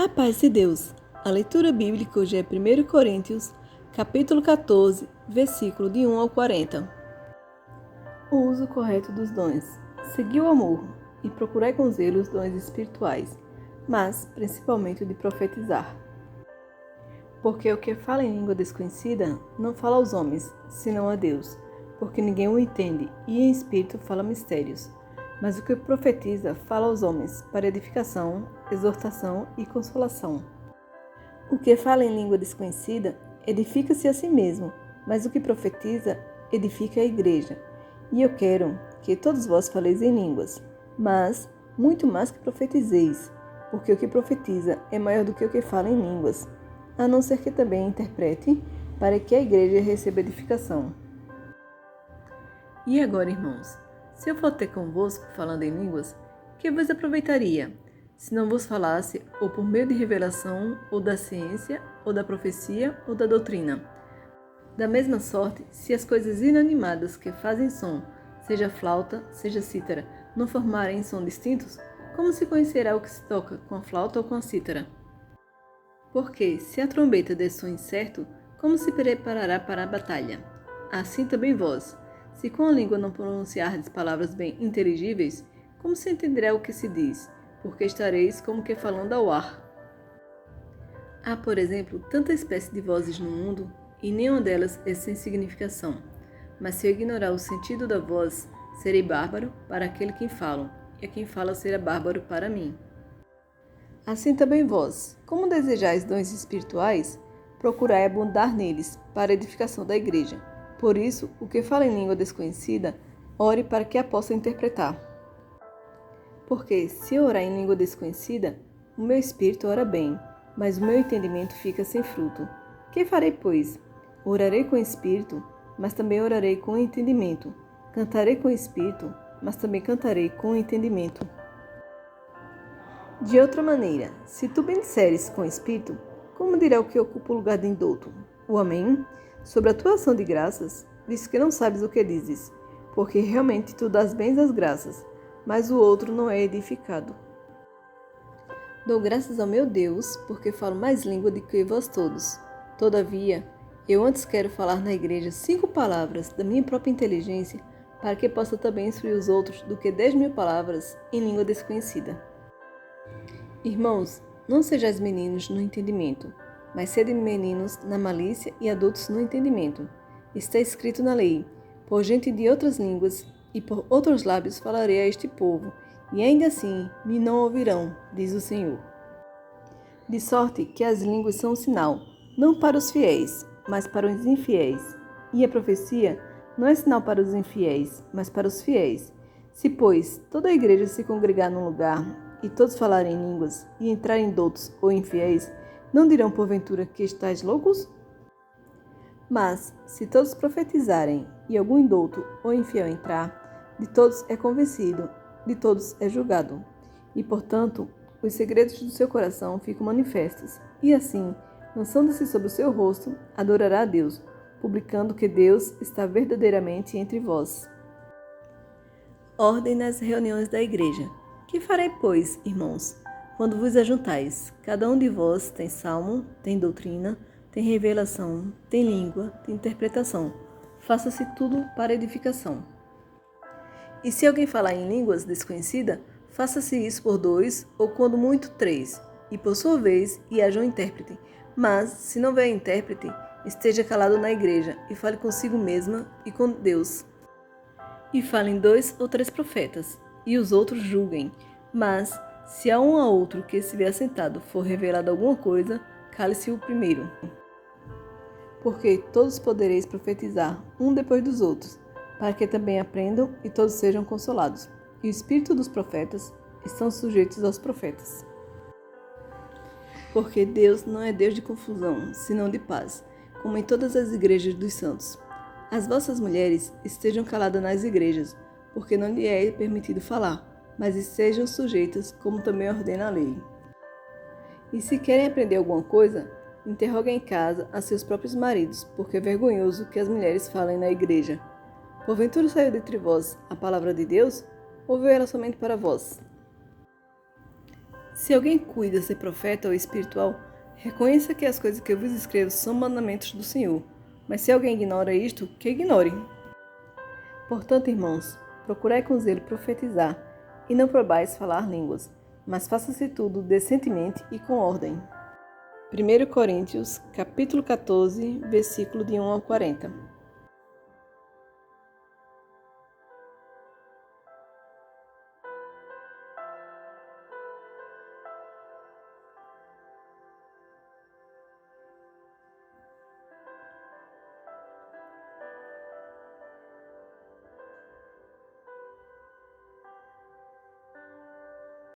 A paz de Deus. A leitura bíblica hoje é 1 Coríntios, capítulo 14, versículo de 1 ao 40. O uso correto dos dons. Segui o amor e procurai com zelo os dons espirituais, mas principalmente o de profetizar. Porque o que fala em língua desconhecida não fala aos homens, senão a Deus, porque ninguém o entende, e em espírito fala mistérios. Mas o que profetiza fala aos homens, para edificação, exortação e consolação. O que fala em língua desconhecida edifica-se a si mesmo, mas o que profetiza edifica a igreja. E eu quero que todos vós faleis em línguas, mas muito mais que profetizeis, porque o que profetiza é maior do que o que fala em línguas, a não ser que também interprete, para que a igreja receba edificação. E agora, irmãos, se eu for ter convosco falando em línguas, que vos aproveitaria, se não vos falasse ou por meio de revelação, ou da ciência, ou da profecia, ou da doutrina? Da mesma sorte, se as coisas inanimadas que fazem som, seja flauta, seja cítara, não formarem som distintos, como se conhecerá o que se toca com a flauta ou com a cítara? Porque, se a trombeta der som incerto, como se preparará para a batalha? Assim também vós, se com a língua não pronunciardes palavras bem inteligíveis, como se entenderá o que se diz? Porque estareis como que falando ao ar. Há, por exemplo, tanta espécie de vozes no mundo, e nenhuma delas é sem significação. Mas se eu ignorar o sentido da voz, serei bárbaro para aquele que fala, e a quem fala será bárbaro para mim. Assim também vós, como desejais dons espirituais, procurai abundar neles, para a edificação da igreja. Por isso, o que fala em língua desconhecida, ore para que a possa interpretar. Porque, se eu orar em língua desconhecida, o meu espírito ora bem, mas o meu entendimento fica sem fruto. Que farei, pois? Orarei com o espírito, mas também orarei com o entendimento. Cantarei com o espírito, mas também cantarei com o entendimento. De outra maneira, se tu bendizeres com o espírito, como dirá o que ocupa o lugar de indulto? O amém? Sobre a tua ação de graças, diz que não sabes o que dizes, porque realmente tu dás bens às graças, mas o outro não é edificado. Dou graças ao meu Deus, porque falo mais língua do que vós todos. Todavia, eu antes quero falar na igreja 5 palavras da minha própria inteligência, para que possa também instruir os outros, do que 10.000 palavras em língua desconhecida. Irmãos, não sejais meninos no entendimento, mas sede meninos na malícia e adultos no entendimento. Está escrito na lei: por gente de outras línguas e por outros lábios falarei a este povo, e ainda assim me não ouvirão, diz o Senhor. De sorte que as línguas são um sinal, não para os fiéis, mas para os infiéis. E a profecia não é sinal para os infiéis, mas para os fiéis. Se, pois, toda a igreja se congregar num lugar, e todos falarem línguas, e entrarem doutos ou infiéis, não dirão porventura que estáis loucos? Mas, se todos profetizarem, e algum indouto ou infiel entrar, de todos é convencido, de todos é julgado. E, portanto, os segredos do seu coração ficam manifestos, e assim, lançando-se sobre o seu rosto, adorará a Deus, publicando que Deus está verdadeiramente entre vós. Ordem nas reuniões da igreja. Que farei, pois, irmãos, quando vos ajuntais? Cada um de vós tem salmo, tem doutrina, tem revelação, tem língua, tem interpretação. Faça-se tudo para edificação. E se alguém falar em línguas desconhecidas, faça-se isso por 2, ou quando muito 3, e por sua vez, e haja um intérprete. Mas, se não vier intérprete, esteja calado na igreja, e fale consigo mesma e com Deus. E falem 2 ou 3 profetas, e os outros julguem. Mas, se a um a outro que estiver sentado for revelada alguma coisa, cale-se o primeiro. Porque todos podereis profetizar, um depois dos outros, para que também aprendam e todos sejam consolados. E o espírito dos profetas estão sujeitos aos profetas. Porque Deus não é Deus de confusão, senão de paz, como em todas as igrejas dos santos. As vossas mulheres estejam caladas nas igrejas, porque não lhe é permitido falar, mas estejam sujeitas, como também ordena a lei. E se querem aprender alguma coisa, interroguem em casa a seus próprios maridos, porque é vergonhoso que as mulheres falem na igreja. Porventura saiu dentre vós a palavra de Deus, ou veio ela somente para vós? Se alguém cuida ser profeta ou espiritual, reconheça que as coisas que eu vos escrevo são mandamentos do Senhor. Mas se alguém ignora isto, que ignore. Portanto, irmãos, procurai com zelo profetizar, e não probais falar línguas, mas faça-se tudo decentemente e com ordem. 1 Coríntios, capítulo 14, versículo de 1 ao 40.